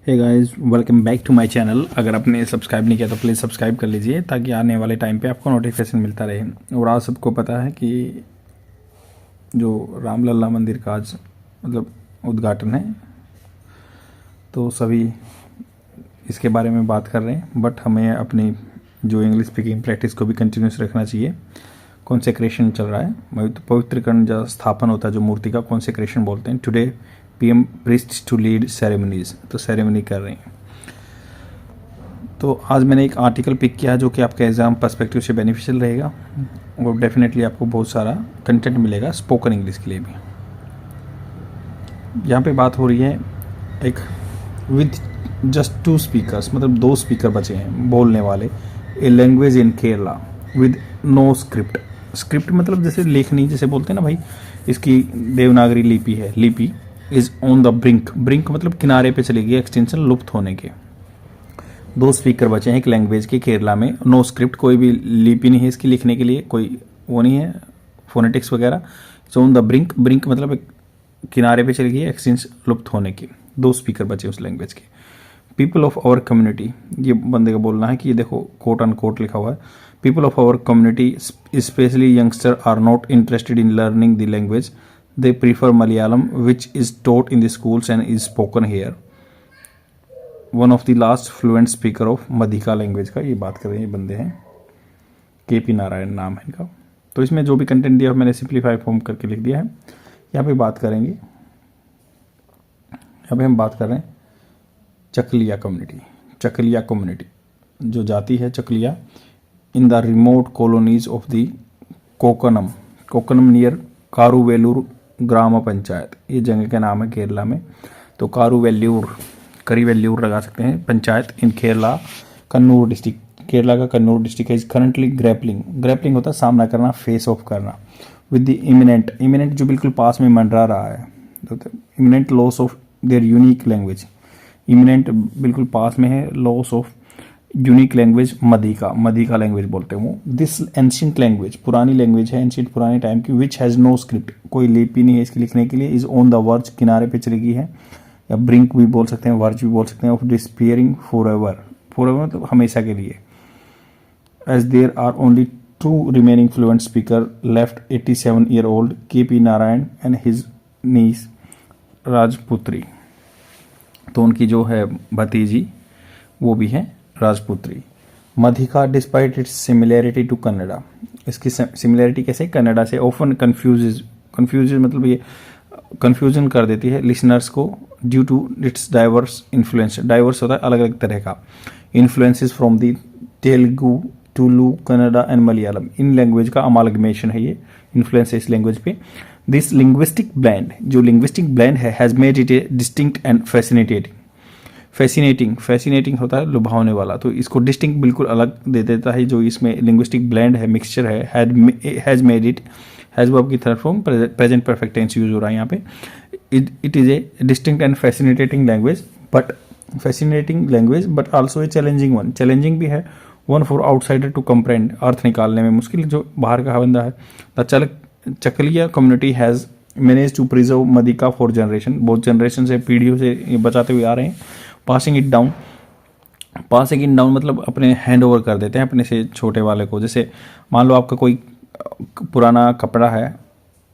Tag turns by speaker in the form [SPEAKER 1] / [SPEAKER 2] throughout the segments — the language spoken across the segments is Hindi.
[SPEAKER 1] Hey guys, welcome back to my channel. अगर आपने सब्सक्राइब नहीं किया तो प्लीज़ सब्सक्राइब कर लीजिए ताकि आने वाले टाइम पे आपको नोटिफिकेशन मिलता रहे। और आज सबको पता है कि जो रामलला मंदिर का आज उद्घाटन है, तो सभी इसके बारे में बात कर रहे हैं। बट हमें अपनी जो इंग्लिश स्पीकिंग प्रैक्टिस को भी कंटिन्यूस रखना चाहिए। कॉन्सेक्रेशन चल रहा है, पवित्रकरण जो स्थापन होता है जो मूर्ति का, कॉन्सेक्रेशन बोलते हैं। Today PM priests to lead ceremonies, तो सेरेमनी कर रहे हैं। तो आज मैंने एक आर्टिकल पिक किया जो कि आपके एग्ज़ाम पर्सपेक्टिव से बेनिफिशियल रहेगा और डेफिनेटली आपको बहुत सारा कंटेंट मिलेगा स्पोकन इंग्लिश के लिए भी। यहाँ पे बात हो रही है एक विद जस्ट 2 स्पीकर्स, मतलब 2 स्पीकर बचे हैं बोलने वाले, a language in Kerala with no script. Script मतलब जैसे लेखनी, जैसे बोलते हैं ना भाई, इसकी देवनागरी लिपि है। लिपि is on the brink, brink मतलब किनारे पे चली गई, एक्सटेंशन लुप्त होने के। 2 स्पीकर बचे हैं एक लैंग्वेज के केरला में। नो स्क्रिप्ट, कोई भी लिपि नहीं है इसकी लिखने के लिए, कोई वो नहीं है फोनेटिक्स वगैरह। It's on the brink, brink मतलब एक किनारे पे चली गई, एक्सटेंशन लुप्त होने की। 2 स्पीकर बचे उस लैंग्वेज के। पीपल ऑफ आवर कम्युनिटी, ये बंदे का बोलना है कि ये देखो कोट अन कोट लिखा हुआ है। People of our community specially youngster are not interested in learning the language. They prefer Malayalam, which is taught in the schools and is spoken here. One of the last fluent speaker of मधिका language का ये बात कर रहे हैं, ये बंदे हैं। केपी नारायण नाम है इनका। तो इसमें जो भी कंटेंट दिया मैंने सिंप्लीफाई फॉर्म करके लिख दिया है। यहाँ पे बात करेंगे, यहाँ पे हम बात कर रहे हैं चकलिया कम्युनिटी। चकलिया कम्युनिटी जो जाति है Chakliya, in the remote colonies of the Kokanam, Kokanam near Karivellur ग्राम पंचायत, ये जगह का नाम है केरला में। तो कारूवेल्यूर, करीवेल्यूर लगा सकते हैं, पंचायत इन केरला, कन्नूर डिस्ट्रिक्ट, केरला का कन्नूर डिस्ट्रिक्ट है। इज करंटली ग्रैपलिंग, ग्रैपलिंग होता है सामना करना, फेस ऑफ करना, विद द इमिनेंट, इमिनेंट जो बिल्कुल पास में मंडरा रहा है, तो imminent loss of their unique language. Imminent बिल्कुल पास में है, loss of unique language Madhika, Madhika language बोलते हैं वो। दिस एंशियंट लैंग्वेज, पुरानी लैंग्वेज है, एंशियंट पुराने टाइम की, विच हैज़ नो स्क्रिप्ट, कोई लिपि नहीं है इसकी लिखने के लिए। इज ऑन द वर्ज, किनारे पे चली गई है, या ब्रिंक भी बोल सकते हैं, वर्ज भी बोल सकते हैं, of disappearing forever, forever मतलब हमेशा के लिए। As there are only 2 remaining fluent speaker left, 87-year-old KP Narayan and his niece Rajputri. तो उनकी जो है भतीजी वो भी है Rajputri. Madhika despite its similarity to Kannada, इसकी सिमिलैरिटी कैसे, कन्नड़ा से। ऑफन कन्फ्यूज मतलब ये कन्फ्यूजन कर देती है लिसनर्स को, due to its diverse influence, diverse होता है अलग अलग तरह का, influences from the Telugu, Tulu, Kannada and Malayalam. इन लैंग्वेज का अमालगमेशन है ये, इन्फ्लुएंस है इस लैंग्वेज पे। दिस लिंग्विस्टिक ब्लेंड, जो लिंग्विस्टिक ब्लेंड है, has made it a distinct and fascinating. Fascinating, fascinating होता है लुभावने वाला, तो इसको डिस्टिंक्ट बिल्कुल अलग दे देता है। जो इसमें लिंग्विस्टिक ब्लेंड है, मिक्सचर है, has made it, has verb की third form present perfect tense use हो रहा है यहाँ पे। It is a distinct and fascinating language, but fascinating language but also a challenging one, challenging भी है। One for outsider to comprehend, अर्थ निकालने में मुश्किल, जो बाहर का बंदा है। The Chakaliya community has manage to preserve Madhika for generation, बहुत जनरेशन से, पीढ़ियों से ये बचाते हुए आ रहे हैं। Passing it down, passing it down मतलब अपने हैंड ओवर कर देते हैं अपने से छोटे वाले को। जैसे मान लो आपका कोई पुराना कपड़ा है,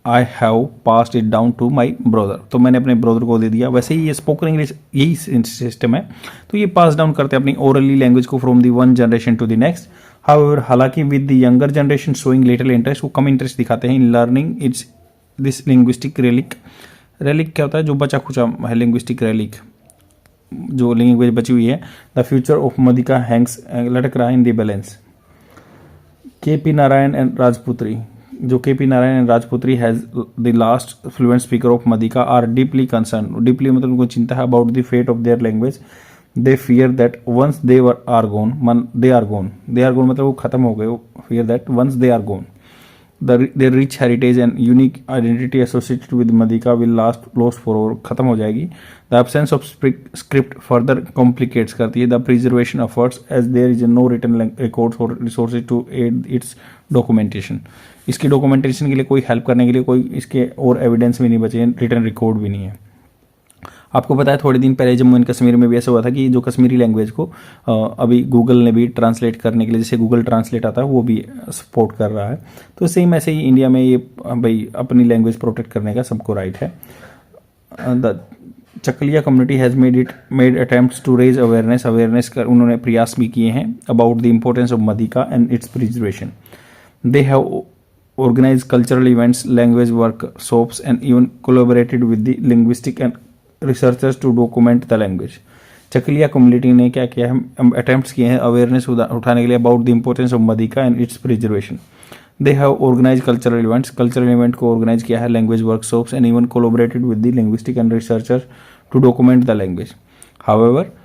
[SPEAKER 1] I have passed it down to my brother, तो मैंने अपने ब्रदर को दे दिया। वैसे ही ये स्पोकन इंग्लिश यही सिस्टम है, तो ये पास डाउन करते हैं अपनी ओरली लैंग्वेज को from the one generation to the next. However, हालांकि with the younger generation showing little interest, वो कम इंटरेस्ट दिखाते हैं in learning its this linguistic relic. Relic क्या होता है, जो बचा खुचा है, लिंग्विस्टिक रेलिक जो लैंग्वेज बची हुई है। The future of Madhika hangs, लटक रहा है in the balance. K P Narayan and Rajputri, जो K P Narayan and Rajputri has the last fluent speaker of Madhika are deeply concern, deeply मतलब उनको चिंता है about the fate of their language. They fear that once they are gone, they are gone, they are gone मतलब वो खत्म हो गए, fear that once they are gone their rich heritage and unique identity associated with Madhika will lost forever, खत्म हो जाएगी। The absence of script further complicates करती है the preservation efforts as there is no written records or resources to aid its documentation। इसकी डॉक्यूमेंटेशन के लिए कोई हेल्प करने के लिए कोई इसके और एविडेंस भी नहीं बचे हैं, रिटर्न रिकॉर्ड भी नहीं है। आपको पता है थोड़े दिन पहले जम्मू एंड कश्मीर में भी ऐसा हुआ था कि जो कश्मीरी लैंग्वेज को अभी गूगल ने भी ट्रांसलेट करने के लिए, जैसे गूगल ट्रांसलेट आता है वो भी सपोर्ट कर रहा है। तो सेम ऐसे ही इंडिया में ये भाई अपनी लैंग्वेज प्रोटेक्ट करने का सबको राइट है। The Chakaliya community has made attempts to raise awareness कर उन्होंने प्रयास भी किए हैं about the importance of Madhika and its preservation. They have organized cultural events, language workshops, and even collaborated with the linguistic and researchers to document the language. Chakalia community ने क्या किया है, अटेम्प्ट्स किए हैं अवेयरनेस उठाने के लिए about the importance of Madhika and its preservation. They have organize cultural events, cultural event को ऑर्गेनाइज किया है, language workshops and even collaborated with the linguistic and researchers to document the language. However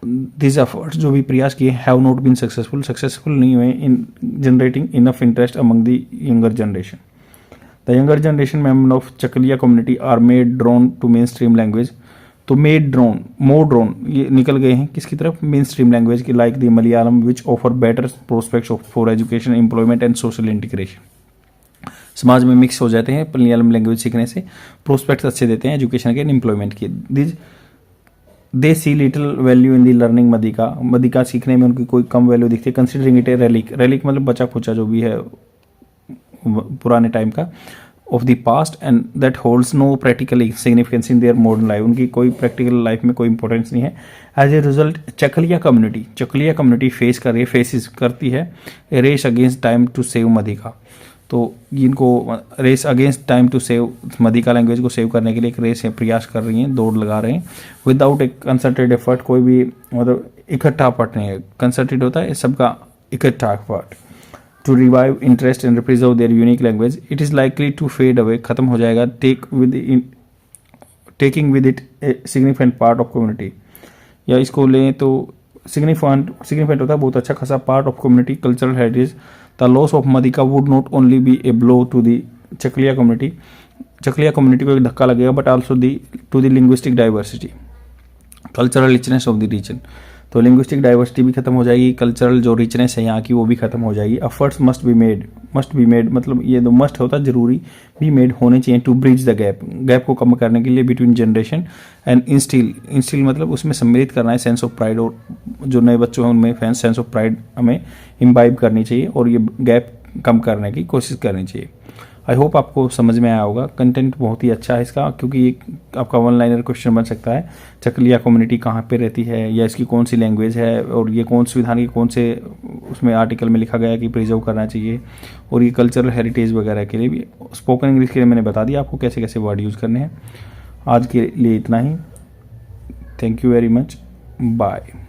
[SPEAKER 1] this efforts जो भी प्रयास किए हैव नॉट बीन सक्सेसफुल नहीं हुए in generating enough interest among the younger generation. The younger generation member of Chakkaliya community are made drawn to mainstream language. तो मोर ड्रोन ये निकल गए हैं किसकी तरफ, मेन स्ट्रीम लैंग्वेज की, like the Malayalam which offer better prospects for education, employment and social integration. समाज में मिक्स हो जाते हैं मलयालम लैंग्वेज सीखने से, प्रोस्पेक्ट्स अच्छे देते हैं एजुकेशन के, एम्प्लॉयमेंट के। They see little value in the learning Madhika सीखने में उनकी कोई कम वैल्यू दिखती है, कंसिडरिंग इट ए रेलिक मतलब बचा खुचा जो भी है पुराने टाइम का, of the past and that holds no practical significance in their modern life, उनकी कोई प्रैक्टिकल लाइफ में कोई इंपॉर्टेंस नहीं है। As a result Chakaliya community face करती है a race against time to save Madhika. तो इनको race against time to save Madhika language को सेव करने के लिए एक रेस है, प्रयास कर रही हैं, दौड़ लगा रहे हैं विदाउट ए कंसर्टेड एफर्ट, कोई भी मतलब इकट्ठा एफर्ट नहीं है, कंसर्टेड होता है सबका इकट्ठा effort, to revive interest and preserve their unique language. It is likely to fade away, खत्म हो जाएगा, taking with it a significant part of community, या इसको लें तो सिग्निफिकेंट होता है बहुत अच्छा खासा part of community cultural heritage. The loss of Madhika would not only be a blow to the Chakaliya community को एक धक्का लगेगा, but also to the linguistic diversity, cultural richness of the region. तो लिंग्विस्टिक डाइवर्सिटी भी खत्म हो जाएगी, कल्चरल जो रिचनेस है यहाँ की वो भी खत्म हो जाएगी। एफर्ट्स मस्ट बी मेड मतलब ये तो मस्ट होता है, जरूरी भी मेड होने चाहिए टू ब्रिज द गैप को कम करने के लिए बिटवीन जनरेशन एंड इंस्टिल मतलब उसमें सम्मिलित करना है सेंस ऑफ प्राइड, और जो नए बच्चों हैं उनमें सेंस ऑफ प्राइड हमें इम्बाइब करनी चाहिए और ये गैप कम करने की कोशिश करनी चाहिए। आई होप आपको समझ में आया होगा। कंटेंट बहुत ही अच्छा है इसका, क्योंकि ये आपका वन लाइनर क्वेश्चन बन सकता है, चकलिया कम्युनिटी कहाँ पे रहती है, या इसकी कौन सी लैंग्वेज है, और ये कौन संविधान के कौन से उसमें आर्टिकल में लिखा गया है कि प्रिजर्व करना चाहिए, और ये कल्चरल हेरिटेज वगैरह के लिए भी। स्पोकन इंग्लिश के लिए मैंने बता दिया आपको कैसे कैसे वर्ड यूज़ करने हैं। आज के लिए इतना ही, thank you very much, bye.